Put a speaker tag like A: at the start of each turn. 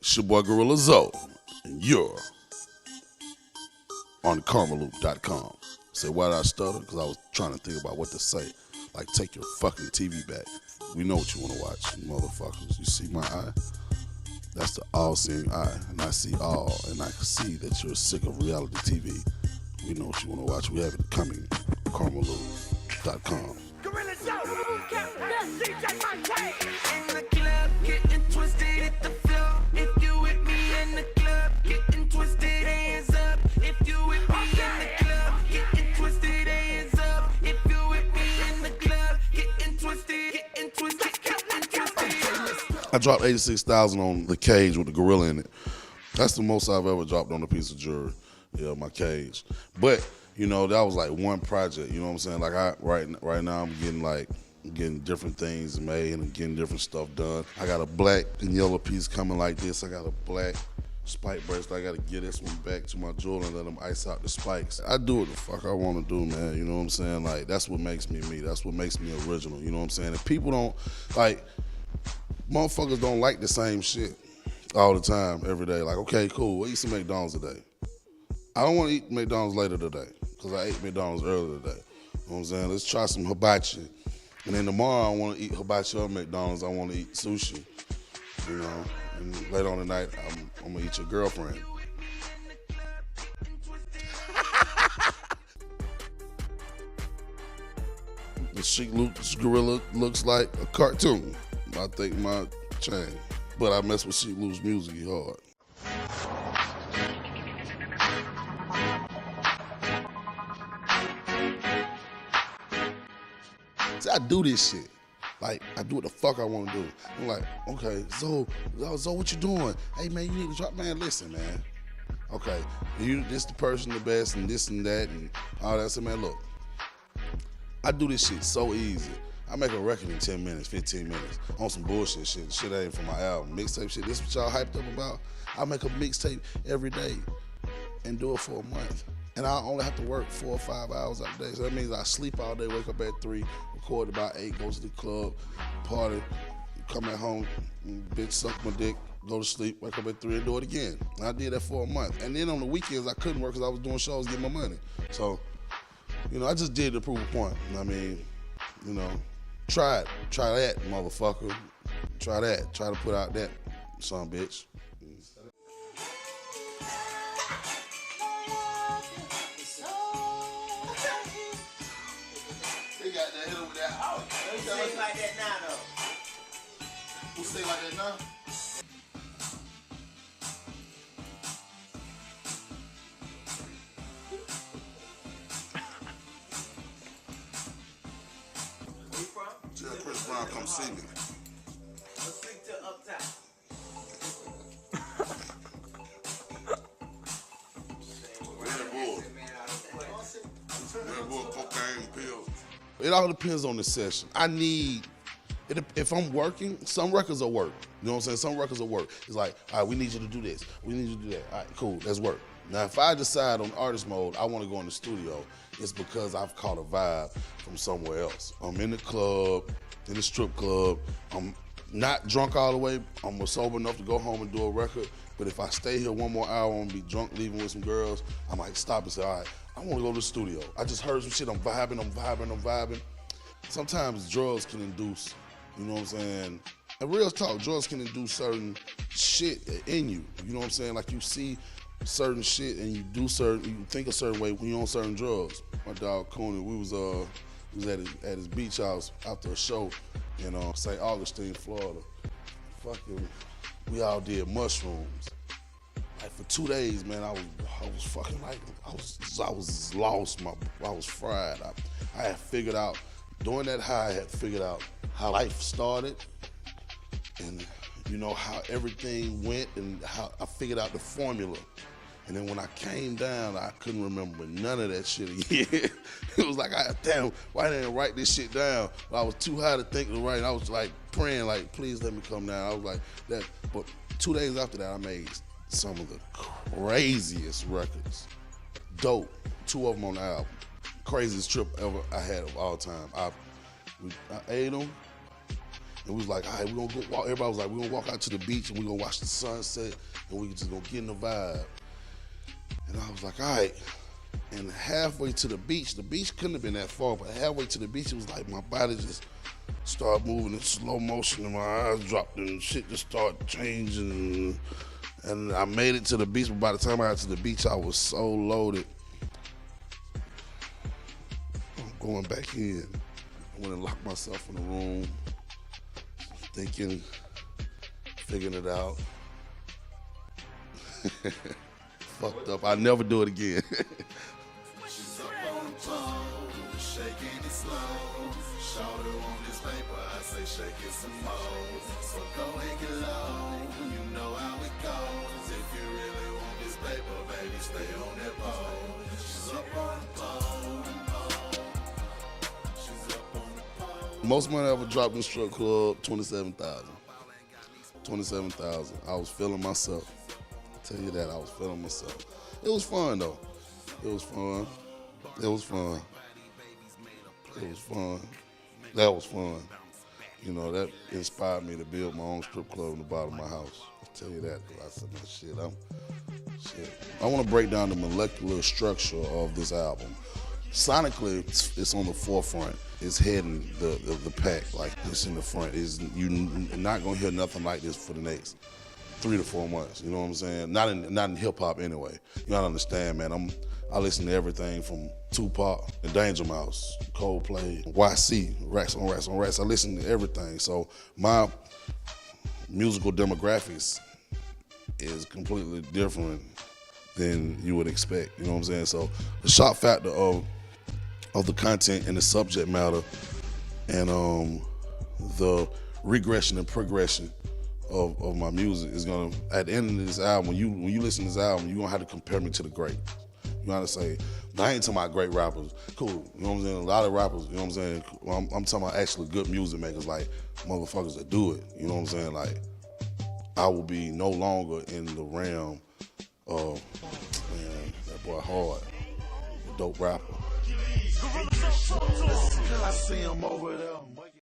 A: It's your boy Gorilla Zoe, and you're on KarmaloopTV.com. Say, why did I stutter? Because I was trying to think about what to say. Like, take your fucking TV back. We know what you want to watch, motherfuckers. You see my eye? That's the all-seeing eye, and I see all, and I can see that you're sick of reality TV. We know what you want to watch. We have it coming. KarmaloopTV.com.
B: Gorilla Zoe, in the club, getting twisted at the floor. If you with me in the club, getting twisted, hands up. If you with me in the club, getting twisted, hands up. If you with me in the club, getting twisted, getting twisted, getting twisted.
A: I dropped 86,000 on the cage with the gorilla in it. That's the most I've ever dropped on a piece of jewelry. Yeah, my cage. But you know, that was like one project. You know what I'm saying? Like right now, I'm getting different things made and getting different stuff done. I got a black and yellow piece coming like this. I got a black spike bracelet. I got to get this one back to my jeweler and let them ice out the spikes. I do what the fuck I want to do, man. You know what I'm saying? Like, that's what makes me me. That's what makes me original. You know what I'm saying? And people don't, like, motherfuckers don't like the same shit all the time, every day. Like, okay, cool, we'll eat some McDonald's today. I don't want to eat McDonald's later today because I ate McDonald's earlier today. You know what I'm saying? Let's try some hibachi. And then tomorrow I want to eat hibachi or McDonald's. I want to eat sushi, you know. And later on tonight, I'm going to eat your girlfriend. The Chic Luke's gorilla looks like a cartoon. I think my chain. But I mess with Chic Luke's music hard. See, I do this shit. Like, I do what the fuck I want to do. I'm like, okay, Zoe, what you doing? Hey, man, you need to drop, man, listen, man. Okay, this the person, the best, and this and that, and all that. So, man, look, I do this shit so easy. I make a record in 10 minutes, 15 minutes, on some bullshit shit. Shit ain't for my album. Mixtape shit, this what y'all hyped up about? I make a mixtape every day and do it for a month. And I only have to work 4 or 5 hours a day. So that means I sleep all day, wake up at 3, record about 8, go to the club, party, come at home, bitch suck my dick, go to sleep, wake up at 3 and do it again. And I did that for a month. And then on the weekends, I couldn't work because I was doing shows, getting my money. So, you know, I just did to prove a point. I mean, you know, try it. Try that, motherfucker. Try that. Try to put out that son bitch.
C: Who say like that now, though?
A: Who say like that now?
C: Where you from?
A: Tell Chris Brown come see me.
C: Let's speak to up top.
A: Red Bull, cocaine, pills. It all depends on the session. If I'm working, some records will work. You know what I'm saying? Some records will work. It's like, all right, we need you to do this. We need you to do that. All right, cool, let's work. Now, if I decide on artist mode, I want to go in the studio, it's because I've caught a vibe from somewhere else. I'm in the club, in the strip club. I'm not drunk all the way. I'm sober enough to go home and do a record. But if I stay here one more hour, I'm going to be drunk, leaving with some girls, I might stop and say, all right, I want to go to the studio. I just heard some shit, I'm vibing. Sometimes drugs can induce, you know what I'm saying? And real talk, drugs can induce certain shit in you. You know what I'm saying? Like, you see certain shit and you think a certain way when you're on certain drugs. My dog Cooney, we was at his beach house after a show in St. Augustine, Florida. Fucking, we all did mushrooms. Like, for 2 days, man, I was fucking like, I was lost. I was fried. I had figured out, during that high, I had figured out how life started and, you know, how everything went and how I figured out the formula. And then when I came down, I couldn't remember none of that shit again. It was like, damn, why didn't I write this shit down? But I was too high to think of writing. I was like praying, like, please let me come down. I was like that. But 2 days after that, I made some of the craziest records. Dope. 2 of them on the album. Craziest trip ever I had of all time. I ate them. And we was like, all right, we're gonna go walk. Everybody was like, we're gonna walk out to the beach and we're gonna watch the sunset and we just gonna get in the vibe. And I was like, all right. And halfway to the beach couldn't have been that far, but halfway to the beach, it was like my body just started moving in slow motion and my eyes dropped and shit just started changing. And I made it to the beach, but by the time I got to the beach, I was so loaded. I'm going back in. I went and locked myself in the room, thinking, figuring it out. Fucked up. I'll never do it again.
D: She's up on the pole, shaking it slow. Shoulder on this paper, I say shake it some more. So go and get low, you know how it goes. If you really want this paper, baby, stay on that pole. She's up on the pole. She's up on the pole.
A: Most money I ever dropped in the strip club, $27,000. $27,000. I was feeling myself. I'll tell you that, I was feeling myself. It was fun though. It was fun. It was fun. It was fun. That was fun. You know, that inspired me to build my own strip club in the bottom of my house. I'll tell you that, because I said, no, shit. I want to break down the molecular structure of this album. Sonically, it's on the forefront. It's heading the pack, like it's in the front. You're not gonna hear nothing like this for the next 3 to 4 months. You know what I'm saying? Not in hip hop anyway. You gotta understand, man. I listen to everything from Tupac and Danger Mouse, Coldplay, YC, Racks on Racks on Racks. I listen to everything. So my musical demographics is completely different than you would expect. You know what I'm saying? So the shock factor of the content and the subject matter and the regression and progression of my music is gonna, at the end of this album, when you listen to this album, you're gonna have to compare me to the great. You gotta say, now, I ain't talking about great rappers, cool, you know what I'm saying? A lot of rappers, you know what I'm saying? I'm talking about actually good music makers, like motherfuckers that do it, you know what I'm saying? Like, I will be no longer in the realm of, man, that boy hard, a dope rapper.
D: I see him over there.